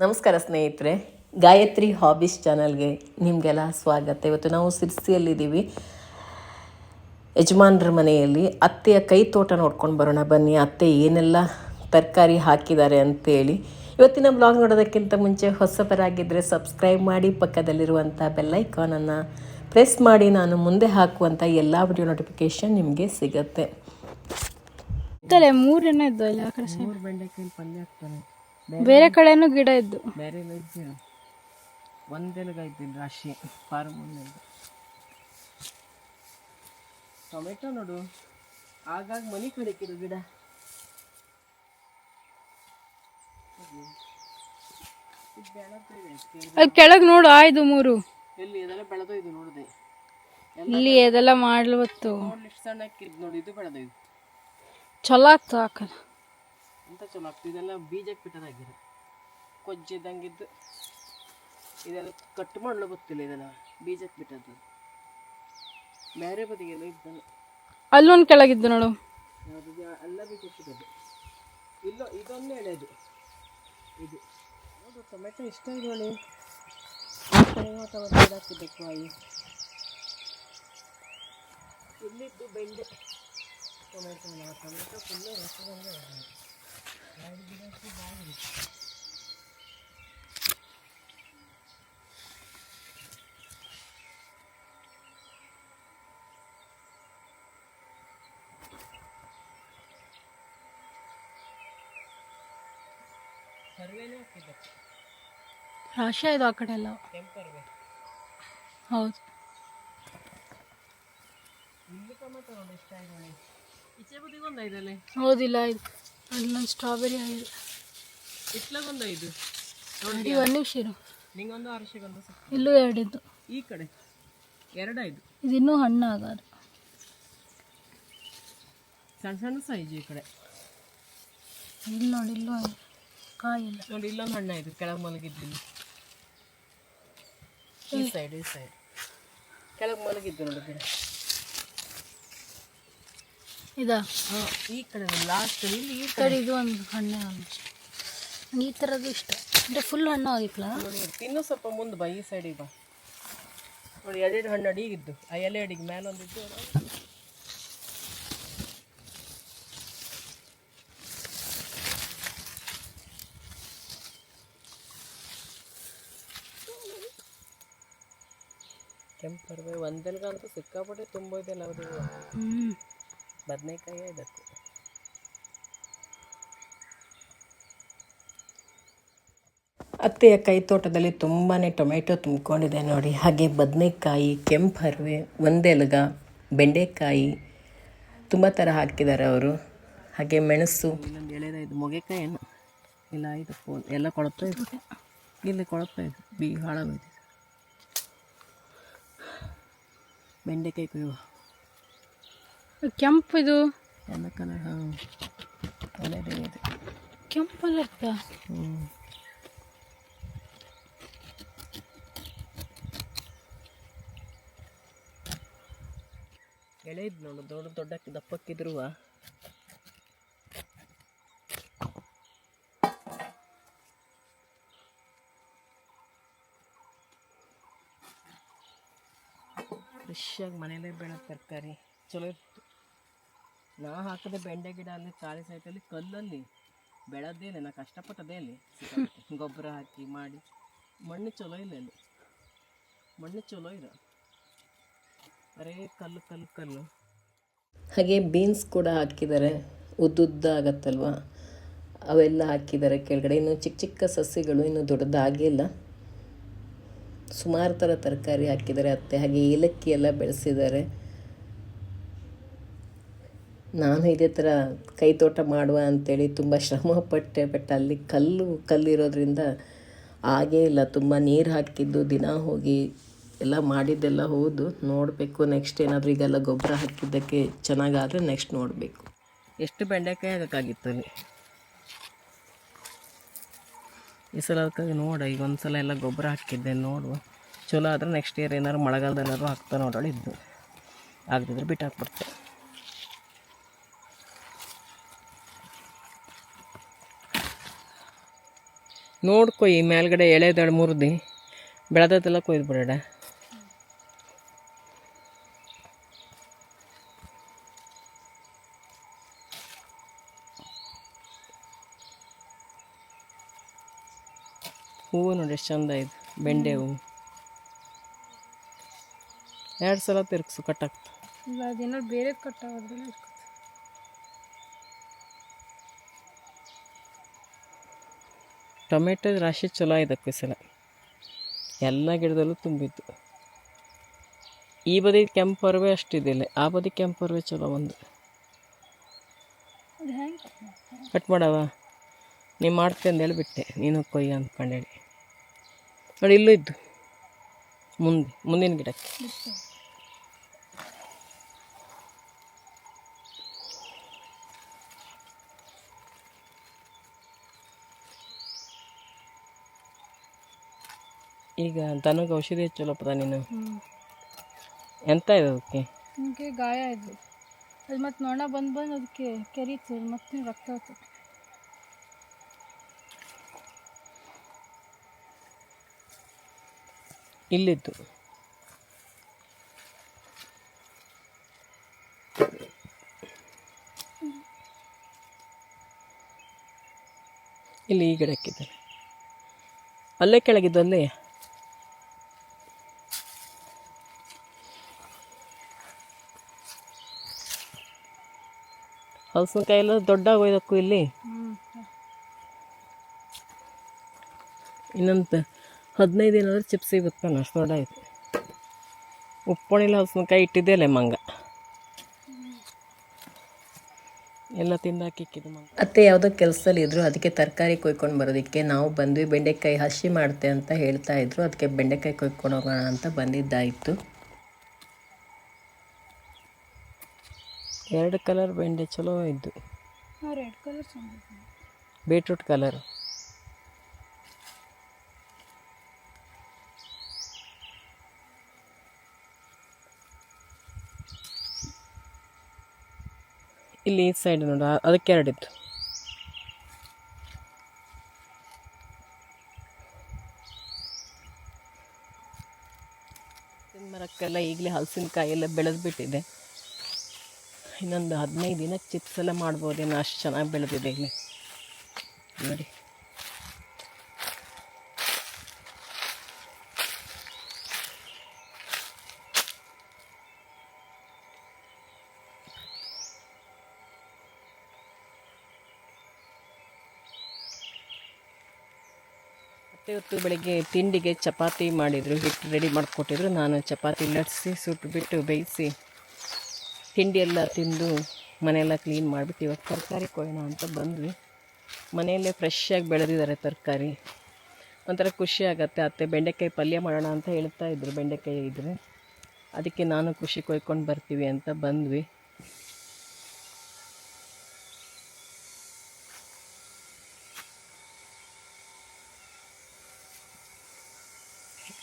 ನಮಸ್ಕಾರ ಸ್ನೇಹಿತರೆ, ಗಾಯತ್ರಿ ಹಾಬೀಸ್ ಚಾನಲ್ಗೆ ನಿಮಗೆಲ್ಲ ಸ್ವಾಗತ. ಇವತ್ತು ನಾವು ಸಿರ್ಸಿಯಲ್ಲಿದ್ದೀವಿ, ಯಜಮಾನ್ರ ಮನೆಯಲ್ಲಿ. ಅತ್ತೆಯ ಕೈ ತೋಟ ನೋಡ್ಕೊಂಡು ಬರೋಣ ಬನ್ನಿ, ಅತ್ತೆ ಏನೆಲ್ಲ ತರಕಾರಿ ಹಾಕಿದ್ದಾರೆ ಅಂತೇಳಿ. ಇವತ್ತಿನ ಬ್ಲಾಗ್ ನೋಡೋದಕ್ಕಿಂತ ಮುಂಚೆ ಹೊಸಬರಾಗಿದ್ದರೆ ಸಬ್ಸ್ಕ್ರೈಬ್ ಮಾಡಿ, ಪಕ್ಕದಲ್ಲಿರುವಂಥ ಬೆಲ್ಲೈಕಾನನ್ನು ಪ್ರೆಸ್ ಮಾಡಿ. ನಾನು ಮುಂದೆ ಹಾಕುವಂಥ ಎಲ್ಲ ವಿಡಿಯೋ ನೋಟಿಫಿಕೇಷನ್ ನಿಮಗೆ ಸಿಗುತ್ತೆ. ಮೂರು ಬೆಂಡೆಕಾಯಿ ಪಲ್ಯ ಹಾಕ್ತಾನೆ, ಬೇರೆ ಕಡೆನೂ ಗಿಡ ಇದ್ದು ಬೇರೆ ಒಂದೆಲಗ ಇದ್ದೀನಿ ರಾಶಿ ಫಾರ್ಮಲ್ಲಿ. ಟೊಮೆಟೊ ನೋಡು, ಆಗಾಗ ಮನೆ ಕಡೆಕಿರು ಗಿಡ. ಕೆಳಗೆ ನೋಡು, ಆಯ್ದು ಮೂರು ಎಲ್ಲಿ ಇದೆಲ್ಲ ಬೆಳೆದೊಯ್ದು ನೋಡಿದೆ. ಇಲ್ಲಿ ಅದೆಲ್ಲ ಮಾಡ್ಲವತ್ತು ನೋಡ್ಲಿಕ್ಕೆ ಸಣ್ಣಕ್ಕಿದ್ ನೋಡಿ, ಇದು ಬೆಳೆದೊಯ್ದು ಚಲೋ ಆಗ್ತದೆ ಹಾಕಲ್ಲ ಅಂತ ಚಲೋ ಆಗ್ತದೆ. ಇದೆಲ್ಲ ಬೀಜಕ್ಕೆ ಬಿಟ್ಟದಾಗಿದೆ, ಕೊಜ್ಜಿದ್ದಂಗಿದ್ದು. ಇದೆಲ್ಲ ಕಟ್ ಮಾಡಲು ಗೊತ್ತಿಲ್ಲ, ಇದೆಲ್ಲ ಬೀಜಕ್ಕೆ ಬಿಟ್ಟದ್ದು. ಬೇರೆ ಬದಿಗೆಲ್ಲ ಇದ್ದಲ್ಲ, ಅಲ್ಲೊಂದು ಕೆಳಗಿದ್ದು ನೋಡು, ಎಲ್ಲ ಬೀಜಕ್ಕೆ ಬಿಟ್ಟದ್ದು. ಇಲ್ಲ, ಇದೊಂದು ಎಳೆದು ಇದು ನೋಡು. ಟೊಮೆಟೊ ಇಷ್ಟ ಇದೆ ನೋಡಿ, ಟೊಮೆಟೊ ಹಾಕಿದ್ದಕ್ಕೆ ಆಯಿ. ಇಲ್ಲಿದ್ದು ಬೆಂಡೆ ಟೊಮೆಟೊ ಫುಲ್ಲು ರಸಗೊಂಡು ಕರಿವೇನೆ ಹಾಕಿದ್ದೆ. ರಾಶಿ ಇದು ಆ ಕಡೆ ಎಲ್ಲ ಕೆಂಪರ್ವೆ. ಹೌದು, ಇಲ್ಲಿ ಟೊಮೆಟೊ ನೋಡಿ ಇಷ್ಟ ಇದೆ ನೋಡಿ. ಈಚೆ ಬದಿಗೊಂದು ಐದಲ್ಲಿ ಹೌದಿಲ್ಲ, ಇದು ಅಲ್ಲೊಂದು ಸ್ಟ್ರಾಬೆರಿ ಆಗಿದೆ. ಇಟ್ಲಾಗೊಂದು ಐದು ನೋಡಿ, ಒಂದು ನಿಮಿಷ ಇರು. ನಿಂಗೊಂದು ಅರಿಶಿಗೊಂದು ಇಲ್ಲೂ ಎರಡಿದ್ದು, ಈ ಕಡೆ ಎರಡೈದು. ಇದು ಇನ್ನೂ ಹಣ್ಣು ಆಗೋದು. ಸಣ್ಣ ಸಣ್ಣ ಸೈಜ್ ಈ ಕಡೆ. ಇಲ್ಲಿ ನೋಡಿ, ಇಲ್ಲೂ ಕಾಯಿಲ್ಲ ನೋಡಿ, ಇಲ್ಲೊಂದು ಹಣ್ಣು ಆಯ್ತು ಕೆಳಗೆ ಮಲಗಿದ್ದೀನಿ. ಈ ಸೈಡ್ ಕೆಳಗೆ ಮಲಗಿದ್ದು ನೋಡಿ ಗಿಡ. ಇದಾ? ಹಾಂ, ಈ ಕಡೆ ಲಾಸ್ಟ್ ಇಲ್ಲಿ ಈ ಕಡೆ ಇದು ಒಂದು ಹಣ್ಣೆ. ಈ ಥರದ್ದು ಇಷ್ಟ ಅಂದರೆ ಫುಲ್ ಹಣ್ಣು ಆಗಿತ್ತಲ್ಲ ನೋಡಿ. ಇನ್ನೂ ಸ್ವಲ್ಪ ಮುಂದೆ ಬಾ, ಈ ಸೈಡಿಗೆ ಬಾ ನೋಡಿ. ಎರಡೆರಡು ಹಣ್ಣು ಅಡಿಗಿದ್ದು, ಆ ಎಲೆ ಅಡಿಗೆ ಮೇಲೊಂದಿದ್ದು. ಕೆಂಪರ್ವೆ ಒಂದೆಲ್ಗಂತೂ ಸಿಕ್ಕಾಪಟ್ಟೆ ತುಂಬ ಇದೆಯಲ್ಲ. ಅದು ಬದನೆಕಾಯಿ ಇದಕ್ಕೆ. ಅತ್ತೆಯ ಕೈ ತೋಟದಲ್ಲಿ ತುಂಬಾ ಟೊಮೆಟೊ ತುಂಬಿಕೊಂಡಿದೆ ನೋಡಿ. ಹಾಗೆ ಬದನೆಕಾಯಿ, ಕೆಂಪರ್ವೆ, ಒಂದೆಲಗ, ಬೆಂಡೆಕಾಯಿ ತುಂಬ ಥರ ಹಾಕಿದ್ದಾರೆ ಅವರು. ಹಾಗೆ ಮೆಣಸು, ಇಲ್ಲೊಂದು ಎಳೆದಾಯ್ತು ಮೊಗೆಕಾಯಿ ಏನು ಇಲ್ಲ, ಇದು ಫೋನ್ ಎಲ್ಲ ಕೊಳತಾ ಇದೆ. ಇಲ್ಲಿ ಕೊಳತಾ ಇದೆ, ಬೀಗ ಹಾಳಾಗೋಯ್ತು. ಬೆಂಡೆಕಾಯಿ ಕೊಯ್ಯುವ ಕೆಂಪು, ಇದು ಎಲ್ಲ ಕಲರ್. ಹಾಂ, ಒಳ್ಳೆಯದೇ ಇದೆ, ಕೆಂಪಲ್ಲ ಇರ್ತ. ಎಳೆ ಇದ್ದು ನೋಡು, ದೊಡ್ಡಕ್ಕೆ ದಪ್ಪಕ್ಕಿದ್ರು. ಫ್ರೆಶ್ಶಾಗಿ ಮನೇಲೇ ಬೆಳೆದ ತರಕಾರಿ ಚಲೋ ಇತ್ತು. ನಾ ಹಾಕಿದ ಬೆಂಡೆ ಗಿಡ ಅಲ್ಲಿ 40 ಸೈಟಲ್ಲಿ ಕಲ್ಲಲ್ಲಿ ಬೆಳೆದೇ ಇಲ್ಲ. ನಾ ಕಷ್ಟಪಟ್ಟದೇ ಅಲ್ಲಿ, ಗೊಬ್ಬರ ಹಾಕಿ ಮಾಡಿ. ಮಣ್ಣು ಚಲೋ ಇಲ್ಲ ಅಲ್ಲಿ, ಮಣ್ಣು ಚಲೋ ಇಲ್ಲ, ಬರೀ ಕಲ್ಲು ಕಲ್ಲು ಕಲ್ಲು. ಹಾಗೆ ಬೀನ್ಸ್ ಕೂಡ ಹಾಕಿದ್ದಾರೆ, ಉದ್ದುದ್ದ ಆಗತ್ತಲ್ವ, ಅವೆಲ್ಲ ಹಾಕಿದ್ದಾರೆ ಕೆಳಗಡೆ. ಇನ್ನು ಚಿಕ್ಕ ಚಿಕ್ಕ ಸಸ್ಯಗಳು ಇನ್ನೂ ದೊಡ್ಡದಾಗಿಲ್ಲ. ಸುಮಾರು ಥರ ತರಕಾರಿ ಹಾಕಿದ್ದಾರೆ ಅತ್ತೆ. ಹಾಗೆ ಏಲಕ್ಕಿ ಎಲ್ಲ ಬೆಳೆಸಿದ್ದಾರೆ. ನಾನು ಇದೇ ಥರ ಕೈ ತೋಟ ಮಾಡುವ ಅಂಥೇಳಿ ತುಂಬ ಶ್ರಮಪಟ್ಟೆ. ಬಟ್ ಅಲ್ಲಿ ಕಲ್ಲಿರೋದ್ರಿಂದ ಆಗೇ ಇಲ್ಲ. ತುಂಬ ನೀರು ಹಾಕಿದ್ದು, ದಿನ ಹೋಗಿ ಎಲ್ಲ ಮಾಡಿದ್ದೆಲ್ಲ ಹೌದು. ನೋಡಬೇಕು ನೆಕ್ಸ್ಟ್ ಏನಾದರೂ. ಈಗೆಲ್ಲ ಗೊಬ್ಬರ ಹಾಕಿದ್ದಕ್ಕೆ ಚೆನ್ನಾಗಾದರೆ ನೆಕ್ಸ್ಟ್ ನೋಡಬೇಕು. ಎಷ್ಟು ಬೆಂಡೆಕಾಯಿ ಹಾಕೋಕ್ಕಾಗಿತ್ತು ಅಲ್ಲಿ ಈ ಸಲ. ಅದಕ್ಕಾಗಿ ನೋಡ, ಈಗ ಒಂದು ಸಲ ಎಲ್ಲ ಗೊಬ್ಬರ ಹಾಕಿದ್ದೆ. ನೋಡುವ, ಚಲೋ ಆದರೆ ನೆಕ್ಸ್ಟ್ ಇಯರ್ ಏನಾದ್ರು ಮಳೆಗಾಲದಲ್ಲಾದ್ರು ಹಾಕ್ತಾ ನೋಡೋಳಿದ್ದು. ಆಗದಿದ್ರೆ ಬಿಟ್ಟು ಹಾಕ್ಬಿಡ್ತೆ. ನೋಡ್ಕೊಯ್ ಮೇಲ್ಗಡೆ ಎಳೆದಳು ಮುರಿದು ಬೆಳೆದದ್ದೆಲ್ಲ ಕೊಯ್ದು ಬಿಡೋಣ. ಹೂವು ನೋಡಿ ಎಷ್ಟು ಚಂದ ಇದು ಬೆಂಡೆ ಹೂವು. 2 ಸಲ ತಿರ್ಗಿಸು ಕಟ್ಟಾಗ್ತದೆ. ಅದೇನಾದ್ರು ಬೇರೆ ಕಟ್ಟಾಗೋದ್ರಲ್ಲಿ ಟೊಮೆಟೊ ರಾಶಿ ಚಲೋ ಇದಕ್ಕೆ ಸಲ ಎಲ್ಲ ಗಿಡದಲ್ಲೂ ತುಂಬಿತ್ತು. ಈ ಬದಿ ಕೆಂಪು ಅರಿವೆ ಅಷ್ಟಿದಿಲ್ಲ, ಆ ಬದಿ ಕೆಂಪು ಅರಿವೆ ಚಲೋ ಒಂದು. ಕಟ್ ಮಾಡವ ನೀನು ಮಾಡ್ತೀನಿ ಅಂದೇಳಿ ಬಿಟ್ಟೆ, ನೀನು ಕೊಯ್ಯ ಅಂದ್ಕೊಂಡೇಳಿ. ನೋಡಿ ಇಲ್ಲೂ ಇದ್ದು ಮುಂದಿನ ಗಿಡಕ್ಕೆ. ಈಗ ದನಗೆ ಔಷಧಿ ಹಚ್ಚಲಪ್ಪದ ನೀನು. ಎಂತ ಇದೆ ಅದಕ್ಕೆ? ನಿಮಗೆ ಗಾಯ ಆಯಿತು, ಅದು ಮತ್ತು ನೊಣ ಬಂದು ಅದಕ್ಕೆ ಕೆರೀತು, ಮತ್ತೆ ರಕ್ತ ಹೋಯ್ತು. ಇಲ್ಲಿದ್ದು ಇಲ್ಲಿ ಈ ಗಿಡಕ್ಕಿದ್ದಾರೆ, ಅಲ್ಲೇ ಕೆಳಗಿದ್ದು ಅಲ್ಲೇ. ಹಲಸಿನಕಾಯಿ ಎಲ್ಲ ದೊಡ್ಡ ಆಗೋಯ್ದಕ್ಕೂ ಇಲ್ಲಿ. ಇನ್ನೊಂದು 15 ದಿನ ಆದ್ರೆ ಚಿಪ್ಸ್ ಸಿಗುತ್ತೆ, ಅಷ್ಟು ದೊಡ್ಡ ಆಯ್ತು. ಉಪ್ಪಣಿಲ್ಲ ಹಲಸಿನಕಾಯಿ ಇಟ್ಟಿದ್ದೆ ಅಲ್ಲೇ ಮಂಗ ಎಲ್ಲ ತಿಂದಾಕಿಕ್ಕಿದ್ದು ಮಂಗ. ಅತ್ತೆ ಯಾವುದೋ ಕೆಲಸದಲ್ಲಿ ಇದ್ರು, ಅದಕ್ಕೆ ತರಕಾರಿ ಕೊಯ್ಕೊಂಡು ಬರೋದಕ್ಕೆ ನಾವು ಬಂದ್ವಿ. ಬೆಂಡೆಕಾಯಿ ಹಸಿ ಮಾಡ್ತೆ ಅಂತ ಹೇಳ್ತಾ ಇದ್ರು, ಅದಕ್ಕೆ ಬೆಂಡೆಕಾಯಿ ಕೊಯ್ಕೊಂಡು ಹೋಗೋಣ ಅಂತ ಬಂದಿದ್ದಾಯಿತು. 2 ಕಲರ್ ಬೆಂಡೆ ಚಲೋ ಇದ್ದು. Red colour beetroot colour. ಇಲ್ಲಿ ಈ ಸೈಡ್ ನೋಡು, ಅದಕ್ಕೆ 2 ಇತ್ತು. ಮರಕ್ಕೆಲ್ಲ ಈಗಲೇ ಹಲಸಿನಕಾಯಿ ಎಲ್ಲ ಬೆಳೆದು ಬಿಟ್ಟಿದೆ. ಇನ್ನೊಂದು 15 ದಿನಕ್ಕೆ ಚಿಪ್ಸ್ ಎಲ್ಲ ಮಾಡ್ಬೋದೇನೋ, ಅಷ್ಟು ಚೆನ್ನಾಗಿ ಬೆಳೆದಿದೆ ಇಲ್ಲಿ ನೋಡಿ. ಮತ್ತೆ ಇವತ್ತು ಬೆಳಗ್ಗೆ ತಿಂಡಿಗೆ ಚಪಾತಿ ಮಾಡಿದರು, ಹಿಟ್ಟು ರೆಡಿ ಮಾಡಿಕೊಟ್ಟಿದ್ರು. ನಾನು ಚಪಾತಿ ಲಟ್ಸಿ ಸುಟ್ಟುಬಿಟ್ಟು ಬೇಯಿಸಿ ತಿಂಡಿ ಎಲ್ಲ ತಿಂದು ಮನೆಯೆಲ್ಲ ಕ್ಲೀನ್ ಮಾಡಿಬಿಟ್ಟು ಇವಾಗ ತರಕಾರಿ ಕೊಯ್ಯೋಣ ಅಂತ ಬಂದ್ವಿ. ಮನೆಯಲ್ಲೇ ಫ್ರೆಶ್ಶಾಗಿ ಬೆಳೆದಿದ್ದಾರೆ ತರಕಾರಿ, ಒಂಥರ ಖುಷಿ ಆಗುತ್ತೆ. ಅತ್ತೆ ಬೆಂಡೆಕಾಯಿ ಪಲ್ಯ ಮಾಡೋಣ ಅಂತ ಹೇಳ್ತಾ ಇದ್ರು, ಬೆಂಡೆಕಾಯಿ ಇದ್ದರೆ ಅದಕ್ಕೆ ನಾನು ಖುಷಿ ಕೊಯ್ಕೊಂಡು ಬರ್ತೀವಿ ಅಂತ ಬಂದ್ವಿ.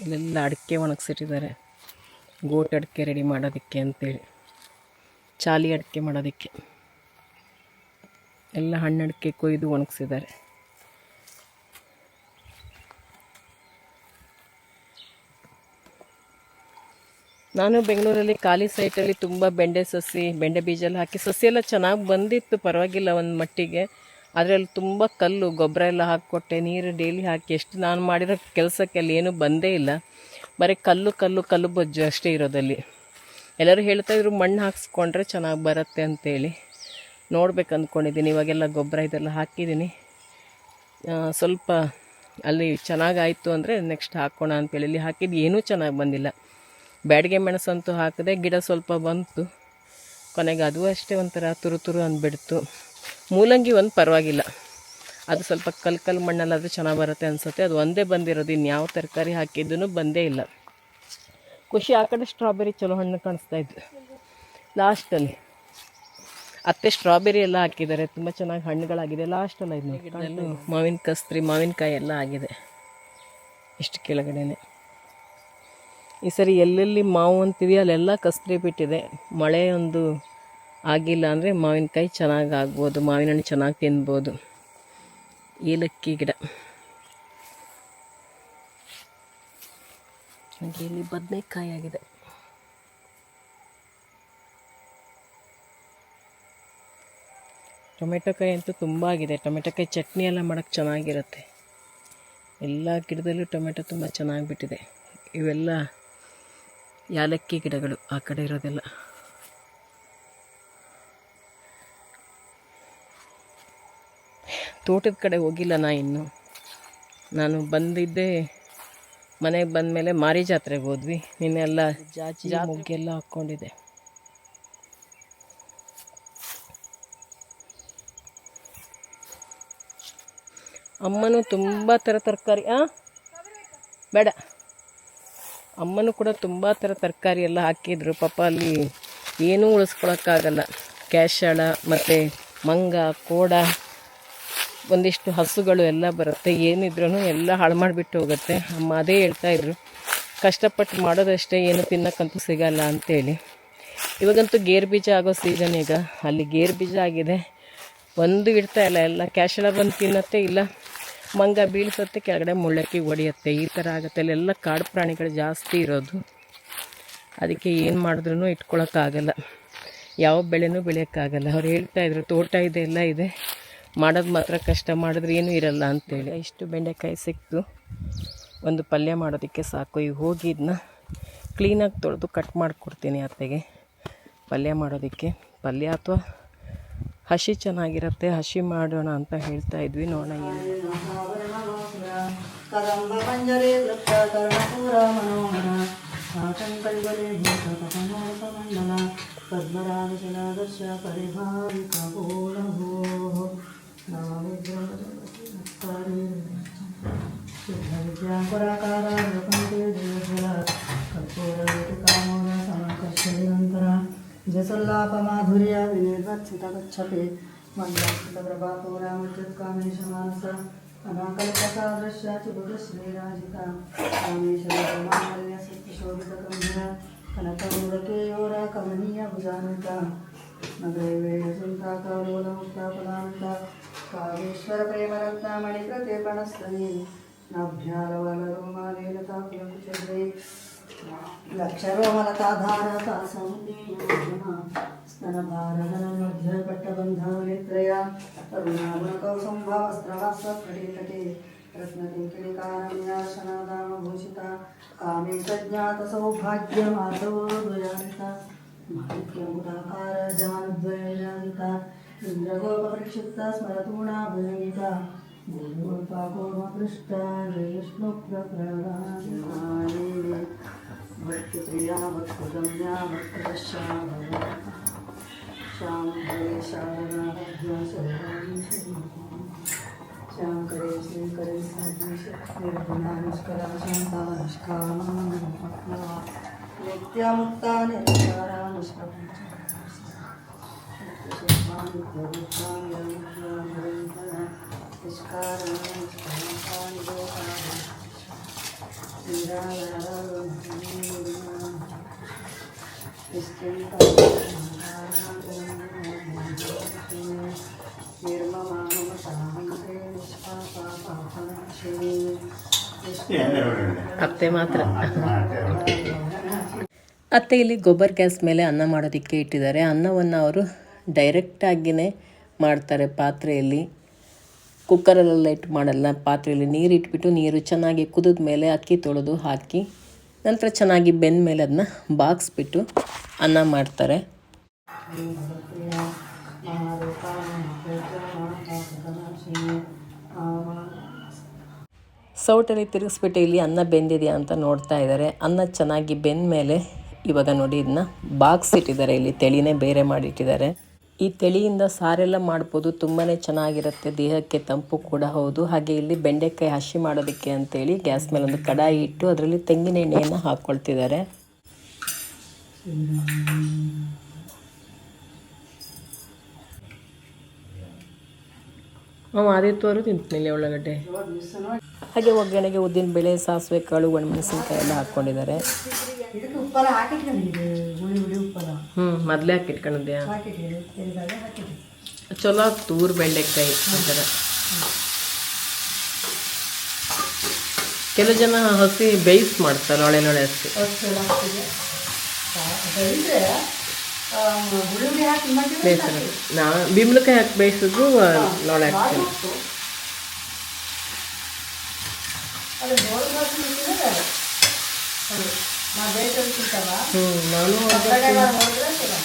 ಇಲ್ಲೆಲ್ಲ ಅಡಿಕೆ ಒಣಗಿಸಿಟ್ಟಿದ್ದಾರೆ, ಗೋಟ್ ಅಡಿಕೆ ರೆಡಿ ಮಾಡೋದಕ್ಕೆ ಅಂತೇಳಿ, ಚಾಲಿ ಅಡಿಕೆ ಮಾಡೋದಕ್ಕೆ. ಎಲ್ಲ ಹಣ್ಣು ಅಡಿಕೆ ಕೊಯ್ದು ಒಣಗಿಸಿದ್ದಾರೆ. ನಾನು ಬೆಂಗಳೂರಲ್ಲಿ ಖಾಲಿ ಸೈಟಲ್ಲಿ ತುಂಬ ಬೆಂಡೆ ಸಸಿ, ಬೆಂಡೆ ಬೀಜ ಎಲ್ಲ ಹಾಕಿ ಸಸಿ ಎಲ್ಲ ಚೆನ್ನಾಗಿ ಬಂದಿತ್ತು, ಪರವಾಗಿಲ್ಲ ಒಂದು ಮಟ್ಟಿಗೆ. ಆದರೆ ಅಲ್ಲಿ ತುಂಬ ಕಲ್ಲು, ಗೊಬ್ಬರ ಎಲ್ಲ ಹಾಕಿಕೊಟ್ಟೆ, ನೀರು ಡೈಲಿ ಹಾಕಿ, ಎಷ್ಟು ನಾನು ಮಾಡಿರೋ ಕೆಲಸಕ್ಕೆ ಅಲ್ಲಿ ಏನೂ ಬಂದೇ ಇಲ್ಲ. ಬರೀ ಕಲ್ಲು ಕಲ್ಲು ಕಲ್ಲು ಬೊಜ್ಜು ಅಷ್ಟೇ ಇರೋದಲ್ಲಿ. ಎಲ್ಲರೂ ಹೇಳ್ತಾಯಿದ್ರು ಮಣ್ಣು ಹಾಕ್ಸ್ಕೊಂಡ್ರೆ ಚೆನ್ನಾಗಿ ಬರುತ್ತೆ ಅಂತೇಳಿ. ನೋಡ್ಬೇಕು ಅಂದ್ಕೊಂಡಿದ್ದೀನಿ. ಇವಾಗೆಲ್ಲ ಗೊಬ್ಬರ ಇದೆಲ್ಲ ಹಾಕಿದ್ದೀನಿ. ಸ್ವಲ್ಪ ಅಲ್ಲಿ ಚೆನ್ನಾಗಾಯಿತು ಅಂದರೆ ನೆಕ್ಸ್ಟ್ ಹಾಕೋಣ ಅಂತೇಳಿ ಇಲ್ಲಿ ಹಾಕಿದ್ದು ಏನೂ ಚೆನ್ನಾಗಿ ಬಂದಿಲ್ಲ. ಬ್ಯಾಡಿಗೆ ಮೆಣಸಂತೂ ಹಾಕಿದೆ, ಗಿಡ ಸ್ವಲ್ಪ ಬಂತು, ಕೊನೆಗೆ ಅದು ಅಷ್ಟೇ ಒಂಥರ ತುರು ತುರು ಅಂದ್ಬಿಡ್ತು. ಮೂಲಂಗಿ ಒಂದು ಪರವಾಗಿಲ್ಲ, ಅದು ಸ್ವಲ್ಪ ಕಲ್ಲು ಮಣ್ಣಲ್ಲಾದರೂ ಚೆನ್ನಾಗಿ ಬರುತ್ತೆ ಅನಿಸುತ್ತೆ. ಅದು ಒಂದೇ ಬಂದಿರೋದು, ಇನ್ಯಾವ ತರಕಾರಿ ಹಾಕಿದ್ದೂ ಬಂದೇ ಇಲ್ಲ. ಖುಷಿ ಆ ಕಡೆ ಸ್ಟ್ರಾಬೆರಿ ಚಲೋ ಹಣ್ಣು ಕಾಣಿಸ್ತಾ ಇತ್ತು ಲಾಸ್ಟಲ್ಲಿ. ಅತ್ತೆ ಸ್ಟ್ರಾಬೆರಿ ಎಲ್ಲ ಹಾಕಿದ್ದಾರೆ, ತುಂಬ ಚೆನ್ನಾಗಿ ಹಣ್ಣುಗಳಾಗಿದೆ ಲಾಸ್ಟಲ್ಲ. ಇದು ಮಾವಿನ ಕಸ್ತ್ರಿ, ಮಾವಿನಕಾಯಿ ಎಲ್ಲ ಆಗಿದೆ ಇಷ್ಟು ಕೆಳಗಡೆನೆ. ಈ ಸರಿ ಎಲ್ಲೆಲ್ಲಿ ಮಾವು ಅಂತಿದೆಯೋ ಅಲ್ಲೆಲ್ಲ ಕಸ್ತ್ರಿ ಬಿಟ್ಟಿದೆ. ಮಳೆ ಒಂದು ಆಗಿಲ್ಲ ಅಂದರೆ ಮಾವಿನಕಾಯಿ ಚೆನ್ನಾಗಿ ಆಗ್ಬೋದು, ಮಾವಿನ ಹಣ್ಣು ಚೆನ್ನಾಗಿ ತಿನ್ಬೋದು. ಏಲಕ್ಕಿ ಗಿಡ ಹಾಗೆ ಇಲ್ಲಿ ಬದನೆಕಾಯಿ ಆಗಿದೆ. ಟೊಮೆಟೊಕಾಯಿ ಅಂತೂ ತುಂಬ ಆಗಿದೆ. ಟೊಮೆಟೊಕಾಯಿ ಚಟ್ನಿ ಎಲ್ಲ ಮಾಡೋಕ್ಕೆ ಚೆನ್ನಾಗಿರುತ್ತೆ. ಎಲ್ಲ ಗಿಡದಲ್ಲೂ ಟೊಮೆಟೊ ತುಂಬ ಚೆನ್ನಾಗಿ ಬಿಟ್ಟಿದೆ. ಇವೆಲ್ಲ ಯಾಲಕ್ಕಿ ಗಿಡಗಳು ಆ ಕಡೆ ಇರೋದೆಲ್ಲ. ತೋಟದ ಕಡೆ ಹೋಗಿಲ್ಲ ನಾನು ಬಂದಿದ್ದೆ ಮನೆಗೆ ಬಂದಮೇಲೆ ಮಾರಿ ಜಾತ್ರೆಗೆ ಹೋದ್ವಿ. ನಿನ್ನೆಲ್ಲ ಜಾಜಿ ಮುಗ್ಗೆಲ್ಲ ಹಾಕ್ಕೊಂಡಿದ್ದೆ. ಅಮ್ಮನೂ ತುಂಬ ಥರ ತರಕಾರಿ ಬೇಡ, ಅಮ್ಮನೂ ಕೂಡ ತುಂಬ ಥರ ತರಕಾರಿ ಎಲ್ಲ ಹಾಕಿದ್ರು. ಪಾಪ ಅಲ್ಲಿ ಏನೂ ಉಳಿಸ್ಕೊಳಕ್ಕಾಗಲ್ಲ. ಕ್ಯಾಶಾಳ ಮತ್ತು ಮಂಗ, ಕೋಡ, ಒಂದಿಷ್ಟು ಹಸುಗಳು ಎಲ್ಲ ಬರುತ್ತೆ. ಏನಿದ್ರೂ ಎಲ್ಲ ಹಾಳು ಮಾಡಿಬಿಟ್ಟು ಹೋಗುತ್ತೆ. ಅಮ್ಮ ಅದೇ ಹೇಳ್ತಾಯಿದ್ರು, ಕಷ್ಟಪಟ್ಟು ಮಾಡೋದಷ್ಟೇ, ಏನು ತಿನ್ನೋಕ್ಕಂತೂ ಸಿಗಲ್ಲ ಅಂತೇಳಿ. ಇವಾಗಂತೂ ಗೇರು ಬೀಜ ಆಗೋ ಸೀಸನ್. ಈಗ ಅಲ್ಲಿ ಗೇರು ಬೀಜ ಆಗಿದೆ, ಒಂದು ಇಡ್ತಾ ಇಲ್ಲ. ಎಲ್ಲ ಕ್ಯಾಶಾಳ ಬಂದು ತಿನ್ನತ್ತೆ, ಇಲ್ಲ ಮಂಗ ಬೀಳ್ಸತ್ತೆ, ಕೆಳಗಡೆ ಮುಳ್ಳಕ್ಕಿ ಹೊಡಿಯುತ್ತೆ. ಈ ಥರ ಆಗುತ್ತೆ. ಅಲ್ಲೆಲ್ಲ ಕಾಡು ಪ್ರಾಣಿಗಳು ಜಾಸ್ತಿ ಇರೋದು. ಅದಕ್ಕೆ ಏನು ಮಾಡಿದ್ರೂ ಇಟ್ಕೊಳಕ್ಕಾಗಲ್ಲ, ಯಾವ ಬೆಳೆನೂ ಬೆಳೆಯೋಕ್ಕಾಗಲ್ಲ. ಅವ್ರು ಹೇಳ್ತಾಯಿದ್ರು ತೋಟ ಇದೆ, ಎಲ್ಲ ಇದೆ, ಮಾಡೋದು ಮಾತ್ರ ಕಷ್ಟ, ಮಾಡಿದ್ರೆ ಏನೂ ಇರಲ್ಲ ಅಂತೇಳಿ. ಇಷ್ಟು ಬೆಂಡೆಕಾಯಿ ಸಿಕ್ತು, ಒಂದು ಪಲ್ಯ ಮಾಡೋದಕ್ಕೆ ಸಾಕು. ಈಗ ಹೋಗಿ ಇದನ್ನ ಕ್ಲೀನಾಗಿ ತೊಳೆದು ಕಟ್ ಮಾಡಿಕೊಡ್ತೀನಿ ಅತ್ತೆಗೆ ಪಲ್ಯ ಮಾಡೋದಕ್ಕೆ. ಪಲ್ಯ ಅಥವಾ ಹಸಿ ಚೆನ್ನಾಗಿರುತ್ತೆ, ಹಸಿ ಮಾಡೋಣ ಅಂತ ಹೇಳ್ತಾ ಇದ್ವಿ. ನೋಡೋಣ ಏನು. जसल्लाप माधुर्य विनिर्वत्सित गच्छते मन्दप्रभापूरामुच्युत्कामेशमानस अनाकल्पसादृश्य चुबुधश्रीराजिता कामेशोभितकम्भर कनकमुदकेयोरा कमनीय भुजान्विता नगरैवेयसुन्ता कवलोलमुक्तापलान्ता कामेश्वर प्रेमरत्ना मणिप्रत्येपणस्तने नाभ्यालवलरोमालेलता कुलकुचद्रे लक्षरोमलताधारता समुद्रीयमा स्तनभारधनमध्यपट्टबन्धावलित्रया तरुणागुणकौसुम्भवस्त्रवस्त्रकटिकटे रत्नकिङ्किणिकारम्यार्शनादामभूषिता कामे सज्ञातसौभाग्यमाधवोद्वयान्विता माणिक्यमुदाकारजानुद्वयजान्विता इन्द्रगोपप्रक्षिप्ता स्मरतूणा भयङ्गिता गुरुपाकोमपृष्टा जयष्णुप्रप्रणा भक्तिप्रिया भक्तगम्या भक्तदशा शाम्भवे शारदाभ्या शाङ्करे श्रीकरे निर्गुणा निष्कला शान्ता निष्कामा नित्यामुक्ता निराकारा निष्प्रपञ्चा नित्यरूपा निरन्तरा निष्कारणा निष्कलंका निरोधा ಅತ್ತೆ ಮಾತ್ರ. ಅತ್ತೆ ಇಲ್ಲಿ ಗೊಬ್ಬರ ಗ್ಯಾಸ್ ಮೇಲೆ ಅನ್ನ ಮಾಡೋದಕ್ಕೆ ಇಟ್ಟಿದ್ದಾರೆ. ಅನ್ನವನ್ನು ಅವರು ಡೈರೆಕ್ಟಾಗಿಯೇ ಮಾಡ್ತಾರೆ ಪಾತ್ರೆಯಲ್ಲಿ. ಕುಕ್ಕರಲ್ಲೆಲ್ಲ ಇಟ್ಟು ಮಾಡಲ್ಲ. ಪಾತ್ರೆಯಲ್ಲಿ ನೀರು ಇಟ್ಬಿಟ್ಟು ನೀರು ಚೆನ್ನಾಗಿ ಕುದಿದ ಮೇಲೆ ಅಕ್ಕಿ ತೊಳೆದು ಹಾಕಿ ನಂತರ ಚೆನ್ನಾಗಿ ಬೆಂದ ಮೇಲೆ ಅದನ್ನ ಬಾಗಿಸ್ಬಿಟ್ಟು ಅನ್ನ ಮಾಡ್ತಾರೆ. ಸೌಟಲ್ಲಿ ತಿರುಗಿಸ್ಬಿಟ್ಟು ಇಲ್ಲಿ ಅನ್ನ ಬೆಂದಿದೆಯಾ ಅಂತ ನೋಡ್ತಾ ಇದ್ದಾರೆ. ಅನ್ನ ಚೆನ್ನಾಗಿ ಬೆಂದ ಮೇಲೆ ಇವಾಗ ನೋಡಿ ಇದನ್ನ ಬಾಗಿಸಿಟ್ಟಿದ್ದಾರೆ. ಇಲ್ಲಿ ತೆಳಿನೇ ಬೇರೆ ಮಾಡಿಟ್ಟಿದ್ದಾರೆ. ಈ ತೆಳಿಯಿಂದ ಸಾರೆಲ್ಲ ಮಾಡ್ಬೋದು, ತುಂಬಾ ಚೆನ್ನಾಗಿರುತ್ತೆ, ದೇಹಕ್ಕೆ ತಂಪು ಕೂಡ ಹೌದು. ಹಾಗೆ ಇಲ್ಲಿ ಬೆಂಡೆಕಾಯಿ ಹಸಿ ಮಾಡೋದಕ್ಕೆ ಅಂತೇಳಿ ಗ್ಯಾಸ್ ಮೇಲೆ ಒಂದು ಕಡಾಯಿ ಇಟ್ಟು ಅದರಲ್ಲಿ ತೆಂಗಿನ ಎಣ್ಣೆಯನ್ನು ಹಾಕ್ಕೊಳ್ತಿದ್ದಾರೆ. ಆದಿತ್ಯವರು ತಿಂತೀನಿ ಉಳ್ಳಾಗಡ್ಡೆ. ಹಾಗೆ ಒಗ್ಗರಣೆಗೆ ಉದ್ದಿನ ಬೇಳೆ, ಸಾಸಿವೆ ಕಾಳು, ಒಣಮೆಣಸಿನ್ಕಾಯಿ ಎಲ್ಲ ಹಾಕ್ಕೊಂಡಿದ್ದಾರೆ. ಮೊದಲೇ ಹಾಕಿಟ್ಕೊಂಡಿದ್ಯಾ? ಚಲೋ ಆಗ್ತು ಊರು ಬೆಂಡೆಕಾಯಿ ಒಂಥರ. ಕೆಲವು ಜನ ಹಸಿ ಬೇಯಿಸಿ ಮಾಡ್ತಾರೆ ಲೊಳೆ ಹಸಿ. ಅಷ್ಟೆಲ್ಲ ಹಾಕ್ತಿದೆ ಬೆಳೆದ್ರೆ ಹುಳುಳಿ ಹಾಕಿ ಮಾಡಿದ್ರೆ ಬೇಯಿಸಿದ್ರೆ ನಾ ಬಿಂಬಳಕಾಯಿ ಹಾಕಿ ಬೇಯಿಸಿದ್ರು ಲೊಳೆ ಹಾಕ್ತೀನಿ. ಅದು ಹೋಳಿಗೆ ಹಾಕಿದ್ರೆ ನಾವು ಬೇಯಿಸೋದು ತಿಂತವ ನಾನು ಕಡೆ ಹೋದ್ರೆ ಚಲೋ.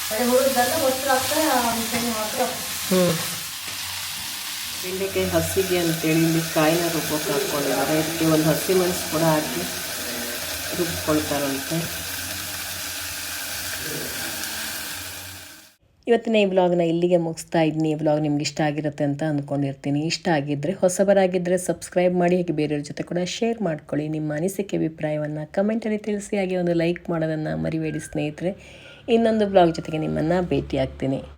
ಕಡೆ ಹುಡುಗದೆಲ್ಲ ಮೊಸರು ಹಾಕ್ತಾರೆ ಮಿಷನ್ ಮಾತ್ರ ಬೆಂಡೆಕಾಯಿ ಹಸಿಗೆ ಅಂತೇಳಿ ಇಲ್ಲಿ ಕಾಯಿನ ರುಬ್ಬೋಕೆ ಹಾಕ್ಕೊಂಡಿದ್ದಾರೆ. ಇದಕ್ಕೆ ಒಂದು ಹಸಿ ಮೆಣಸು ಕೂಡ ಹಾಕಿ ರುಬ್ಕೊಳ್ತಾರಂತೆ. ಇವತ್ತಿನ ಈ ವ್ಲಾಗ್ನ ಇಲ್ಲಿಗೆ ಮುಗಿಸ್ತಾ ಇದ್ದೀನಿ. ಈ ವ್ಲಾಗ್ ನಿಮ್ಗೆ ಇಷ್ಟ ಆಗಿರುತ್ತೆ ಅಂತ ಅಂದ್ಕೊಂಡಿರ್ತೀನಿ. ಇಷ್ಟ ಆಗಿದ್ದರೆ ಹೊಸಬರಾಗಿದ್ದರೆ ಸಬ್ಸ್ಕ್ರೈಬ್ ಮಾಡಿ, ಹಾಗೆ ಬೇರೆಯವ್ರ ಜೊತೆ ಕೂಡ ಶೇರ್ ಮಾಡ್ಕೊಳ್ಳಿ. ನಿಮ್ಮ ಅನಿಸಿಕೆ ಅಭಿಪ್ರಾಯವನ್ನು ಕಮೆಂಟಲ್ಲಿ ತಿಳಿಸಿ, ಹಾಗೆ ಒಂದು ಲೈಕ್ ಮಾಡೋದನ್ನು ಮರಿಬೇಡಿ ಸ್ನೇಹಿತರೆ. ಇನ್ನೊಂದು ವ್ಲಾಗ್ ಜೊತೆಗೆ ನಿಮ್ಮನ್ನು ಭೇಟಿ ಆಗ್ತೀನಿ.